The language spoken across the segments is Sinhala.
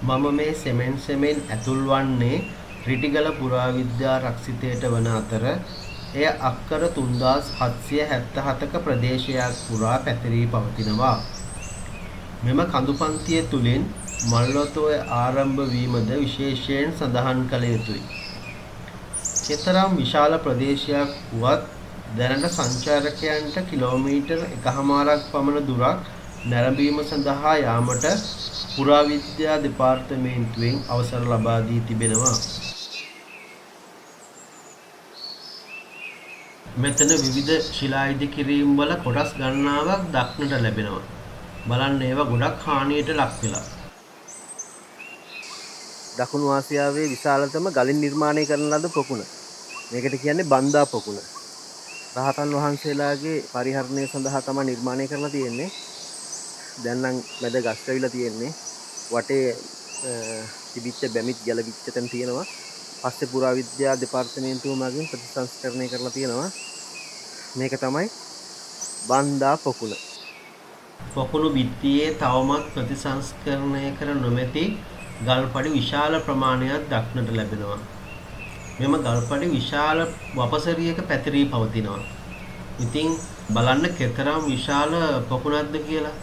මම මේ සෙමෙන් ඇතුල් වන්නේ රිටිගල පුරාවිද්‍යා රක්ෂිතයට වන අතර එය අක්කර 3777ක ප්‍රදේශයක් පුරා පැතිරී පවතිනවා. මෙම කඳුපන්තිය තුලින් මල්වතෝය ආරම්භ වීමද විශේෂයෙන් සඳහන් කළ යුතුයි. කෙතරම් විශාල ප්‍රදේශයක් වුවත් දැනට සංචාරකයන්ට කිලෝමීටර් 1.5ක් පමණ දුරක් නැරඹීම සඳහා යාමට පුරාවිද්‍යා දෙපාර්තමේන්තුවෙන් අවසර ලබා දී තිබෙනවා. මෙතන විවිධ ශිලා ඉදිකිරීම් වල කොටස් ගණනාවක් දක්නට ලැබෙනවා. බලන්න ඒවා ගොඩක් හානියට ලක් වෙලා. දකුණු ආසියාවේ විශාලතම ගලින් නිර්මාණය කරන ලද පොකුණ. මේකට කියන්නේ බන්දා පොකුණ. රහතන් වහන්සේලාගේ පරිහරණය සඳහා තමයි නිර්මාණය කරලා තියෙන්නේ. දැන් නම් මැද ගස් කැවිලා තියෙන්නේ. වටේ තිබිච්ච බැමිත් ගැලවිච්ච තැන් තියෙනවා. පස්සේ පුරාවිද්‍යා දෙපාර්තමේන්තුව මගින් ප්‍රතිසංස්කරණය කරලා තියෙනවා. මේක තමයි බන්දා පොකුණ. පොකුණු බිත්තියේ තවමත් ප්‍රතිසංස්කරණය කර නොමැති ගල්පඩි විශාල ප්‍රමාණයක් දක්නට ලැබෙනවා. මෙම ගල්පඩි විශාල වපසරියක පැතිරී පවතිනවා. ඉතින් බලන්න කෙතරම් විශාල පොකුණක්ද කියලා.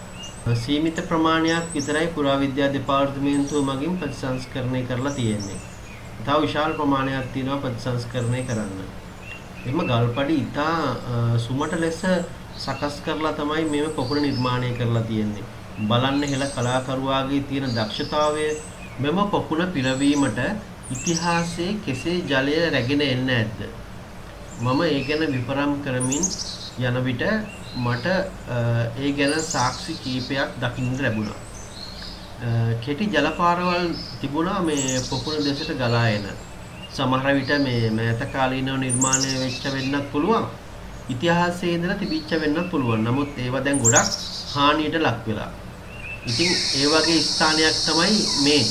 සීමිත ප්‍රමාණයක් විතරයි පුරාවිද්‍යා දෙපාර්තමේන්තුව මගින් ප්‍රතිසංස්කරණය කරලා තියෙන්නේ. තව විශාල ප්‍රමාණයක් තියෙනවා ප්‍රතිසංස්කරණය කරන්න. එම ගල්පඩි ඉතා සුමට ලෙස සකස් කරලා තමයි මේ පොකුණ නිර්මාණය කරලා තියෙන්නේ. බලන්න හෙළ කලාකරුවාගේ තියෙන දක්ෂතාවය. මෙම පොකුණ පිරවීමට ඉතිහාසයේ කෙසේ ජලය රැගෙන එන්න ඇද්ද? මම ඒ ගැන විපරම් කරමින් යන විට මට ඒ ගැන සාක්ෂි කීපයක් දකින්න ලැබුණා. කෙටි ජල පාරවල් තිබුණා මේ පොකුණ දෙසට ගලා එන. සමහර විට මේ මෑත කාලීනව නිර්මාණය වෙච්ච වෙන්නත් පුළුවන්. ඉතිහාසයේ ඉඳලා තිබිච්ච වෙන්නත් පුළුවන්. නමුත් ඒවා දැන් ගොඩක් හානියට ලක් වෙලා. ඉතින් ඒ වගේ ස්ථානයක් තමයි මේ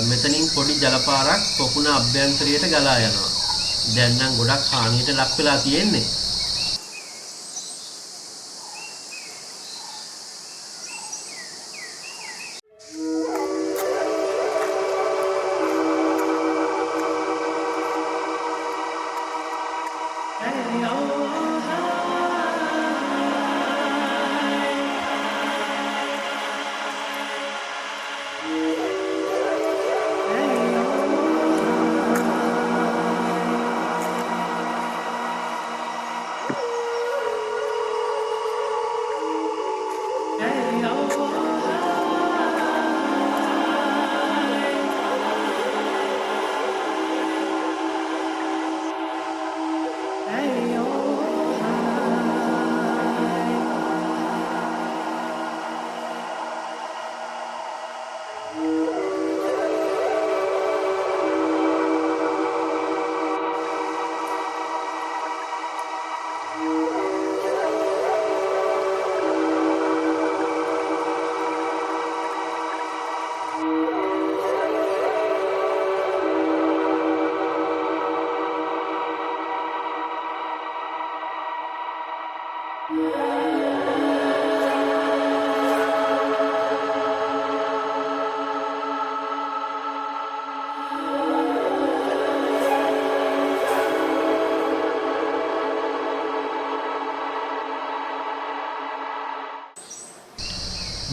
මෙතනින් පොඩි ජල පාරක් පොකුණ අභ්‍යන්තරයට ගලා යනවා. දැන් නම් ගොඩක් හානියට ලක් වෙලා තියෙන්නේ.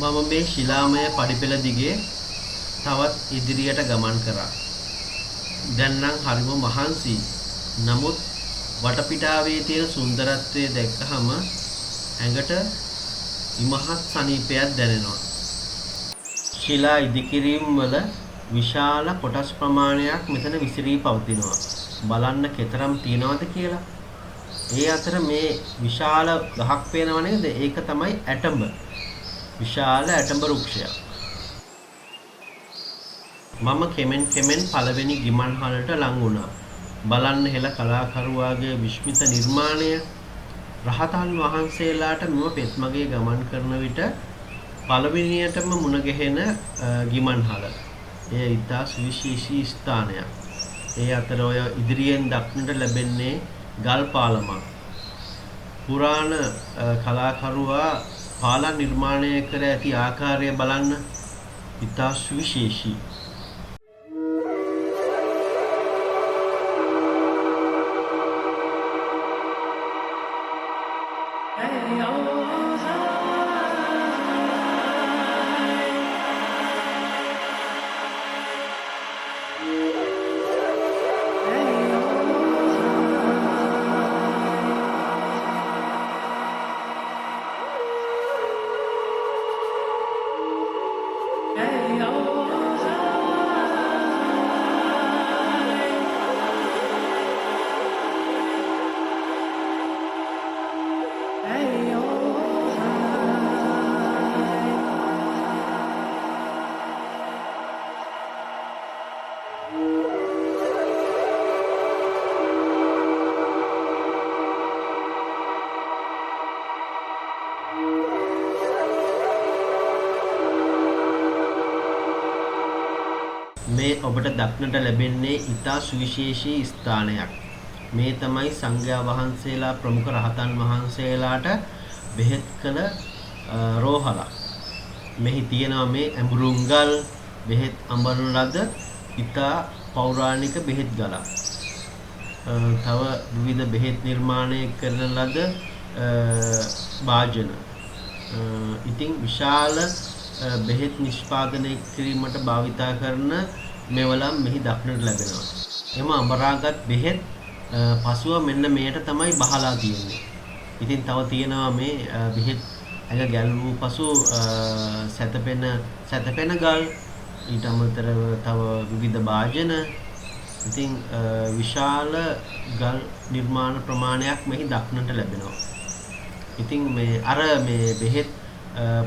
මම මේ ශිලාමය පඩිපෙළ දිගේ තවත් ඉදිරියට ගමන් කරා. දැන් නම් හරිම මහන්සි. නමුත් වටපිටාවේ තියෙන සුන්දරත්වය දැක්කහම ඇඟට ඉමහත් සනීපයක් දැනෙනවා. ශිලා ඉදිකිරීම් වල විශාල කොටස් ප්‍රමාණයක් මෙතන විසිරී පවතිනවා. බලන්න කෙතරම් තියනවද කියලා. ඒ අතර මේ විශාල ගහක් පේනව නේද? ඒක තමයි ඇටඹ. විශාල ඇටඹ වෘක්ෂයක්. මම කෙමෙන් පළවෙනි ගිමන් හලට ලං වුණා. බලන්න හෙළ කලාකරුවාගේ විශ්මිත නිර්මාණය. රහතන් වහන්සේලාට මෙම පෙත්මගේ ගමන් කරන විට පළවෙනියටම මුණ ගැහෙන ගිමන් හල. එය ඉතා සුවිශේෂී ස්ථානයක්. ඒ අතර ඔය ඉදිරියෙන් දක්නට ලැබෙන්නේ ගල් පාලමක්. පුරාණ කලාකරුවා පාලම් නිර්මාණය කර ඇති ආකාරය බලන්න. ඉතා සුවිශේෂී. මේ ඔබට දක්නට ලැබෙන්නේ ඉතා සුවිශේෂී ස්ථානයක්. මේ තමයි සංඝයා වහන්සේලා ප්‍රමුඛ රහතන් වහන්සේලාට බෙහෙත් කළ රෝහලක්. මෙහි තියෙනවා මේ ඇඹුරුංගල් බෙහෙත් අඹරන ලද ඉතා පෞරාණික බෙහෙත් ගලක්. තව විවිධ බෙහෙත් නිර්මාණය කරන ලද වාජන. ඉතින් විශාල බෙහෙත් නිෂ්පාදනය කිරීමට භාවිතා කරන මෙවලම් මෙහි දක්නට ලැබෙනවා. එම අඹරාගත් බෙහෙත් පසුව මෙන්න මෙයට තමයි බහලා තියෙන්නේ. ඉතින් තව තියෙනවා මේ බෙහෙත් ඇඟ ගැල්වූ පසු සැතපෙන ගල්, ඊට අමතරව තව විවිධ වාජන. ඉතින් විශාල ගල් නිර්මාණ ප්‍රමාණයක් මෙහි දක්නට ලැබෙනවා. ඉතින් මේ බෙහෙත්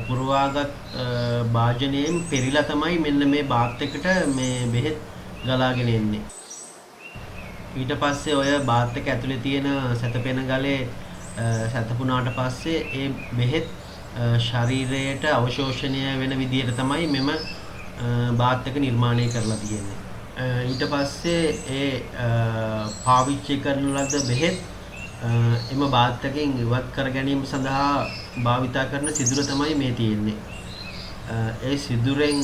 පුරවාගත් වාජනයෙන් පෙරිලා තමයි මෙන්න මේ බාත් එකට මේ බෙහෙත් ගලාගෙන එන්නේ. ඊට පස්සේ ඔය බාත් එක ඇතුලේ තියෙන සැතපෙන ගලේ සැතපුණාට පස්සේ ඒ බෙහෙත් ශරීරයට අවශෝෂණය වෙන විදිහට තමයි මෙම බාත් එක නිර්මාණය කරලා තියෙන්නේ. ඊට පස්සේ ඒ පාවිච්චි කරන ලද බෙහෙත් එම බාත් එකෙන් ඉවත් කර ගැනීම සඳහා භාවිතා කරන සිදුර තමයි මේ තියෙන්නේ. ඒ සිදුරෙන්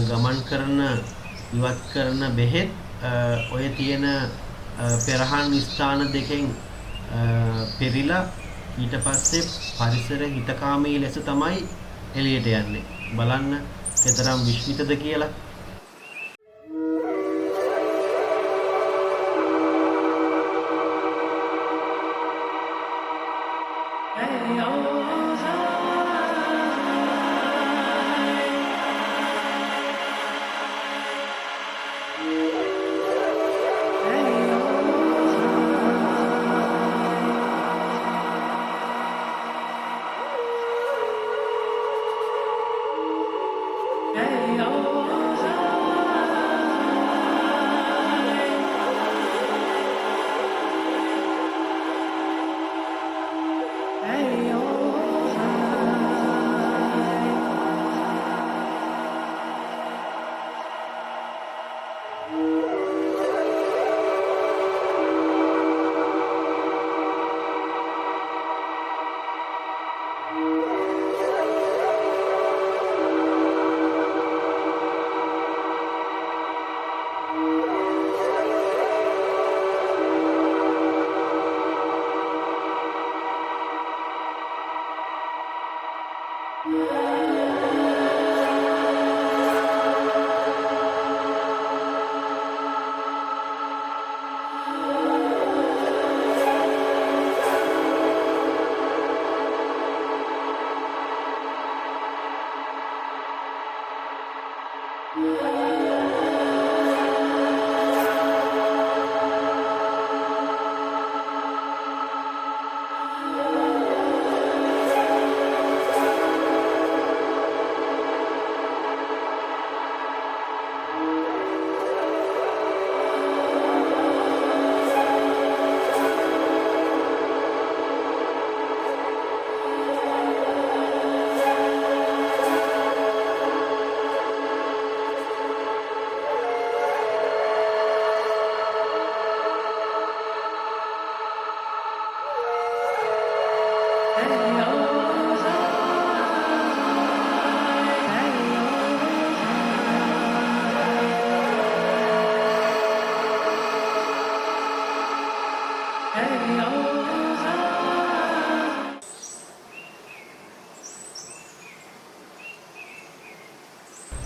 ගමන් කරන ඉවත් කරන බෙහෙත් ඔය තියෙන පෙරහන් ස්ථාන දෙකෙන් පෙරිලා ඊට පස්සේ පරිසර හිතකාමී ලෙස තමයි එළියට යන්නේ. බලන්න කතරම් විශ්මිතද කියලා.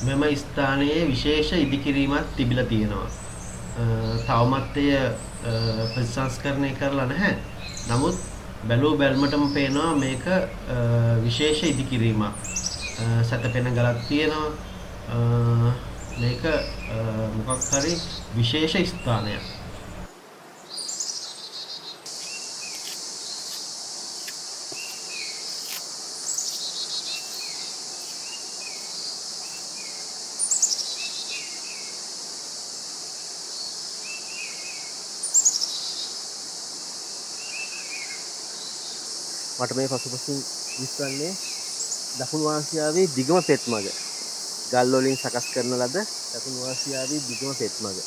මෙම ස්ථානයේ විශේෂ ඉදිකිරීමක් තිබිලා තියෙනවා. තවමත් එය ප්‍රතිසංස්කරණය කරලා නැහැ. නමුත් බැලූ බැල්මටම පේනවා මේක විශේෂ ඉදිකිරීමක්. සැතපෙන ගලක් තියෙනවා. මේක මොකක් හරි විශේෂ ස්ථානයක්. මට මේ පසුපසින් දිස්වන්නේ දකුණු ආසියාවේ දිගම පෙත්මග. ගල් වලින් සකස් කරන ලද දකුණු ආසියාවේ දිගම පෙත්මග.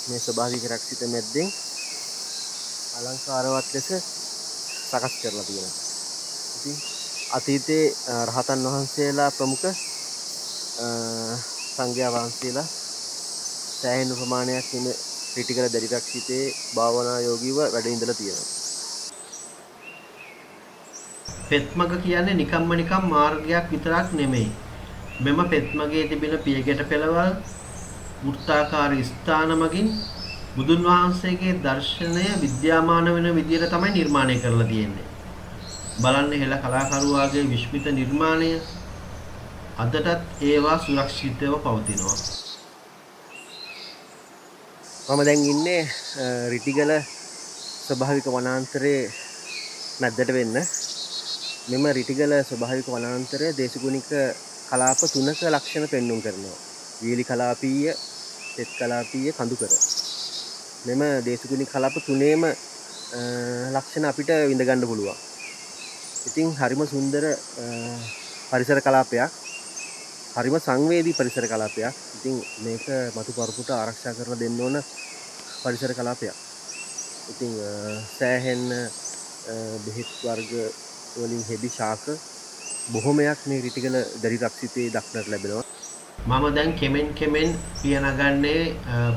මේ ස්වභාවික රක්ෂිත මැද්දෙන් අලංකාරවත් ලෙස සකස් කරලා තියෙනවා. ඉතින් අතීතයේ රහතන් වහන්සේලා ප්‍රමුඛ සංඝයා වහන්සේලා සෑහෙන ප්‍රමාණයක් මේ ත්‍රිටිකල දැඩි රක්ෂිතේ භාවනා යෝගීව වැඩ ඉඳලා තියෙනවා. පෙත්මග කියන්නේ නිකම් මාර්ගයක් විතරක් නෙමෙයි. මෙම පෙත්මගේ තිබෙන පියගැට පෙළවල් වෘත්තාකාර ස්ථාන මගින් බුදුන් වහන්සේගේ දර්ශනය විද්‍යාමාන වෙන විදියට තමයි නිර්මාණය කරලා තියෙන්නේ. බලන්න හෙළ කලාකරුවාගේ විශ්මිත නිර්මාණය අදටත් ඒවා සුරක්ෂිතව පවතිනවා. මම දැන් ඉන්නේ රිටිගල ස්වභාවික වනාන්තරයේ මැද්දට වෙන්න. මෙම රිටිගල ස්වභාවික වනාන්තරය දේශගුණික කලාප තුනක ලක්ෂණ පෙන්눔 කරනවා. වීලි කලාපීය, තෙත් කලාපීය, කඳුකර. මෙම දේශගුණික කලාප තුනේම ලක්ෂණ අපිට විඳ ගන්න පුළුවන්. ඉතින් හරිම සුන්දර පරිසර කලාපයක්. හරිම සංවේදී පරිසර කලාපයක්. ඉතින් මේක මතු පරපුරට ආරක්ෂා කරලා දෙන්න ඕන පරිසර කලාපයක්. ඉතින් සෑහෙන බෙහෙත් වර්ග වලින් හෙබි ශාක බොහොමයක් මේ රිටිගල දැඩි රක්ෂිතේ දක්නට ලැබෙනවා. මම දැන් කෙමෙන් පිය නගන්නේ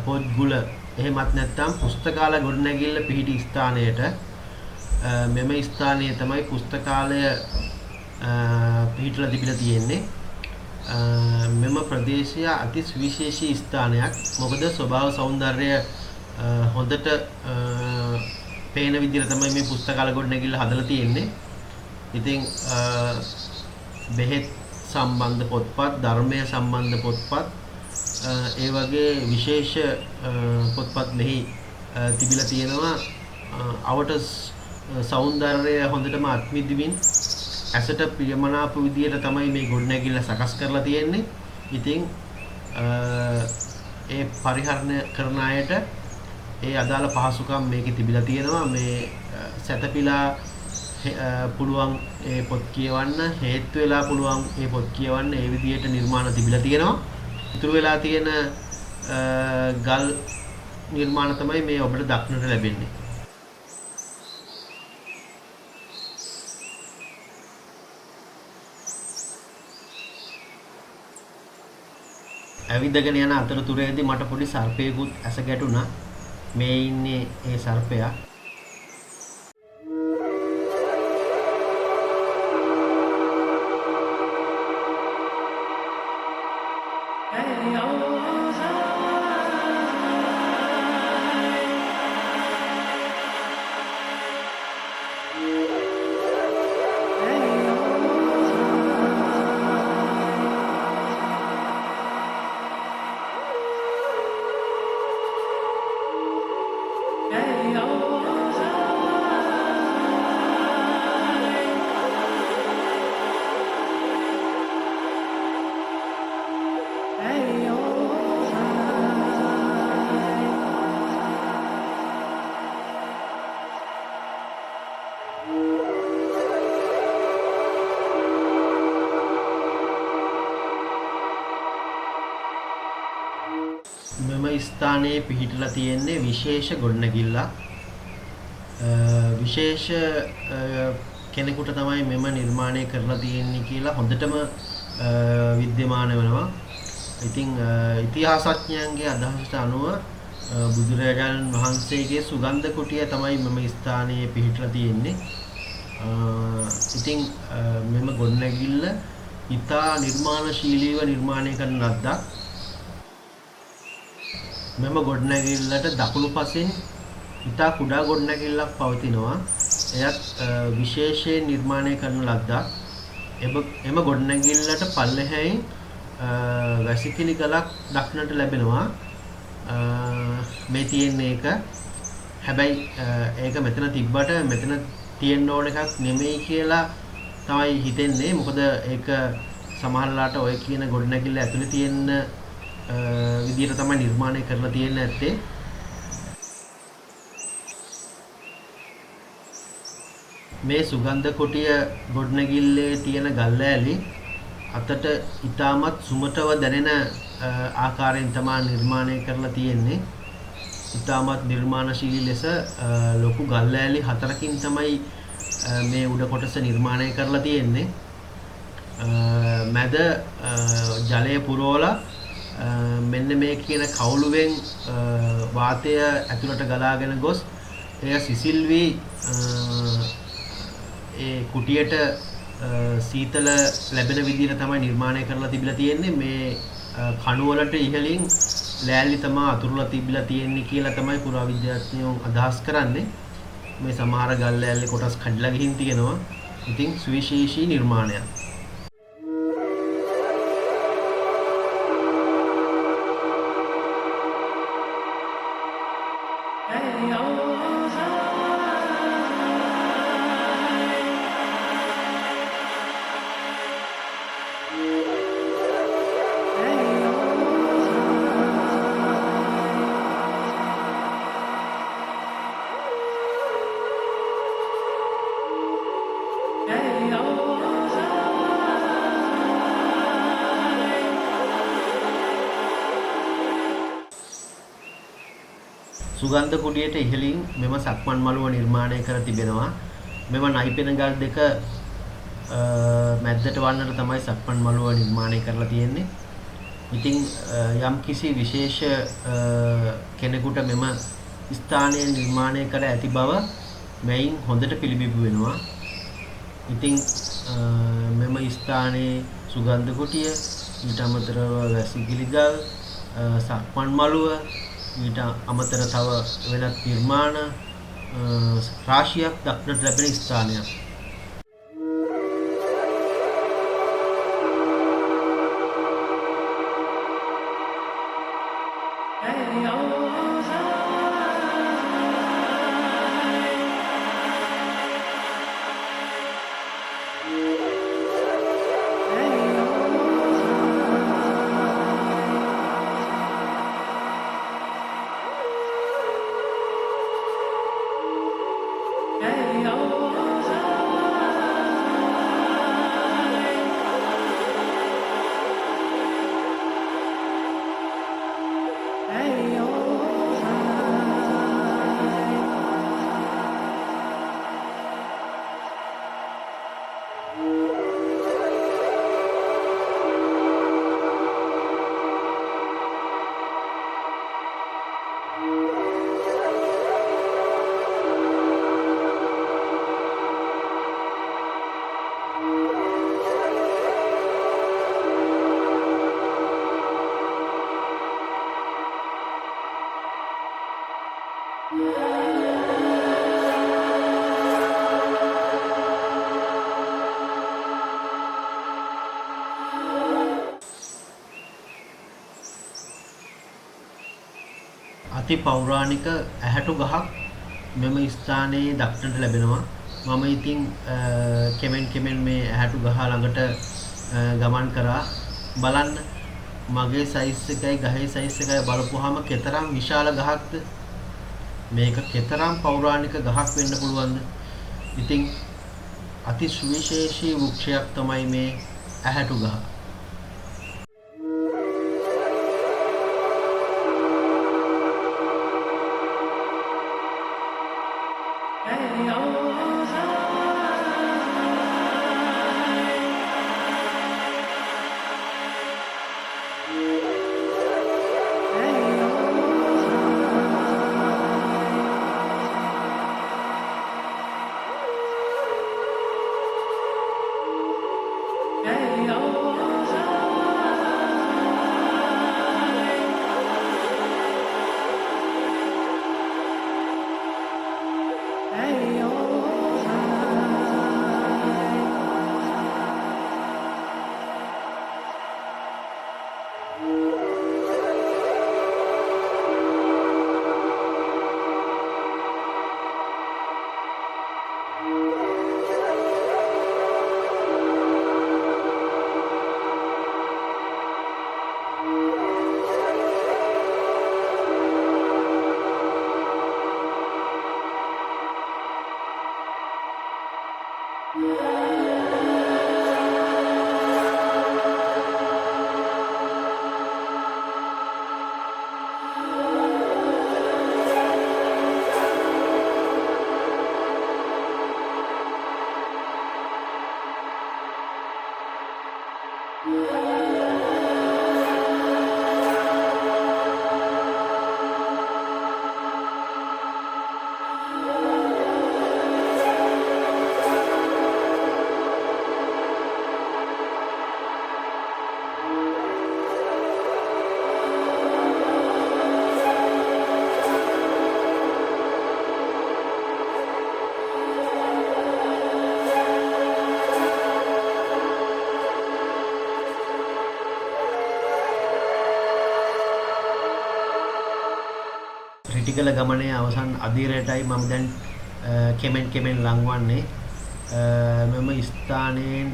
පොත්ගුල එහෙමත් නැත්නම් පුස්තකාල ගොඩනැගිල්ල පිහිටි ස්ථානයට. මෙම ස්ථානයේ තමයි පුස්තකාලය පිහිටලා තිබිලා තියෙන්නේ. මෙම ප්‍රදේශය අති සුවිශේෂී ස්ථානයක්. මොකද ස්වභාව සෞන්දර්යය හොඳට පේන විදිහට තමයි මේ පුස්තකාල ගොඩනැගිල්ල හදලා තියෙන්නේ. ඉතින් බෙහෙත් සම්බන්ධ පොත්පත්, ධර්මය සම්බන්ධ පොත්පත්, ඒ වගේ විශේෂ පොත්පත් මෙහි තිබිලා තියෙනවා. අවට සෞන්දර්යය හොඳටම අත්විඳින්න ඇසට ප්‍රියමනාප විදියට තමයි මේ ගොඩනැගිල්ල සකස් කරලා තියෙන්නේ. ඉතින් ඒ පරිහරණය කරන අයට ඒ අදාළ පහසුකම් මේකේ තිබිලා තියෙනවා. මේ සැතපීලා පුළුවන් ඒ පොත් කියවන්න, හේතු වෙලා පුළුවන් ඒ පොත් කියවන්න, ඒ විදිහට නිර්මාණ තිබිලා තියෙනවා. ඉතුරු වෙලා තියෙන ගල් නිර්මාණ තමයි මේ ඔබට දක්නට ලැබෙන්නේ. ඇවිදගෙන යන අතරතුරේදී මට පොඩි සර්පයෙකුත් ඇස ගැටුණා. මේ ඉන්නේ ඒ සර්පයා. මෙම ස්ථානයේ පිහිටලා තියෙන්නේ විශේෂ ගොඩනැගිල්ලක්. විශේෂ කෙනෙකුට තමයි මෙම නිර්මාණය කරලා තියෙන්නේ කියලා හොඳටම විද්‍යමාන වෙනවා. ඉතින් ඉතිහාසඥයන්ගේ අදහසට අනුව බුදුරජාණන් වහන්සේගේ සුගන්ධ කුටිය තමයි මෙම ස්ථානයේ පිහිටලා තියෙන්නේ. ඉතින් මෙම ගොඩනැගිල්ල ඉතා නිර්මාණශීලීව නිර්මාණය කරන ලද්දක්. මෙම ගොඩනැගිල්ලට දකුණු පසින් ඉතා කුඩා ගොඩනැගිල්ලක් පවතිනවා. එයත් විශේෂයෙන් නිර්මාණය කරන ලද්දක්. එම ගොඩනැගිල්ලට පල්ලෙහායින් වැසිකිලි ගලක් දක්නට ලැබෙනවා. මේ තියෙන්නේ ඒක. හැබැයි ඒක මෙතන තිබ්බට මෙතන තියෙන්න ඕන එකක් නෙමෙයි කියලා තමයි හිතෙන්නේ. මොකද ඒක සමහරලාට ඔය කියන ගොඩනැගිල්ල ඇතුලේ තියෙන විදියට තමයි නිර්මාණය කරලා තියෙන්නේ නැත්තේ. මේ සුගන්ධ කුටිය ගොඩනැගිල්ලේ තියෙන ගල් ලෑලි අතට ඉතාමත් සුමටව දැනෙන ආකාරයෙන් තමයි නිර්මාණය කරලා තියෙන්නේ. ඉතාමත් නිර්මාණශීලී ලෙස ලොකු ගල් ලෑලි 4කින් තමයි මේ උඩ කොටස නිර්මාණය කරලා තියෙන්නේ. මැද ජලය පුරවලා මෙන්න මේ කියන කවුළුවෙන් වාතය ඇතුළට ගලාගෙන ගොස් එය සිසිල් වී ඒ කුටියට සීතල ලැබෙන විදිහට තමයි නිර්මාණය කරලා තිබිලා තියෙන්නේ. මේ කණුවලට ඉහළින් ලෑලි තමයි අතුරුලා තිබිලා තියෙන්නේ කියලා තමයි පුරාවිද්‍යාඥයෝ අදහස් කරන්නේ. මේ සමහර ගල් ලෑල්ලේ කොටස් කඩලා ගිහින් තියෙනවා. ඉතින් සුවිශේෂී නිර්මාණයක්. සුගන්ධ කුඩියට ඉහළින් මෙම සක්මන් මළුව නිර්මාණය කර තිබෙනවා. මෙම නයිපෙන ගල් දෙක මැද්දට වන්නට තමයි සක්මන් මළුව නිර්මාණය කරලා තියෙන්නේ. ඉතින් යම් කිසි විශේෂ කෙනෙකුට මෙම ස්ථානය නිර්මාණය කර ඇති බව මෙයින් හොඳට පිළිබිඹු වෙනවා. ඉතින් මෙම ස්ථානයේ සුගන්ධ කුටිය, ඊට අමතරව වැසිකිලි ගල්, සක්මන් මළුව, ඊට අමතර තව වෙනත් නිර්මාණ රාශියක් දක්නට ලැබෙන ස්ථානයක්. අති පෞරාණික ඇහැටු ගහක් මෙම ස්ථානයේ දක්නට ලැබෙනවා. මම ඉතින් කෙමෙන් මේ ඇහැටු ගහ ළඟට ගමන් කරා. බලන්න මගේ සයිස් එකයි ගහේ සයිස් එකයි බලපුවාම කෙතරම් විශාල ගහක්ද. මේක කෙතරම් පෞරාණික ගහක් වෙන්න පුළුවන්ද. ඉතින් අති සුවිශේෂී වෘක්ෂයක් තමයි මේ ඇහැටු ගහ. Hey, oh. රිටිකල ගමනේ අවසන් අදියරටයි මම දැන් කෙමෙන් ලංවන්නේ. මෙම ස්ථානයෙන්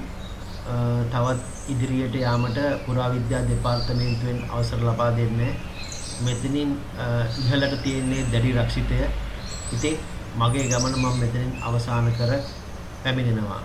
තවත් ඉදිරියට යාමට පුරාවිද්‍යා දෙපාර්තමේන්තුවෙන් අවසර ලබා දෙන්නේ. මෙතනින් ඉහළට තියෙන්නේ දැඩි රක්ෂිතය. ඉතින් මගේ ගමන මම මෙතනින් අවසන් කර පැමිණෙනවා.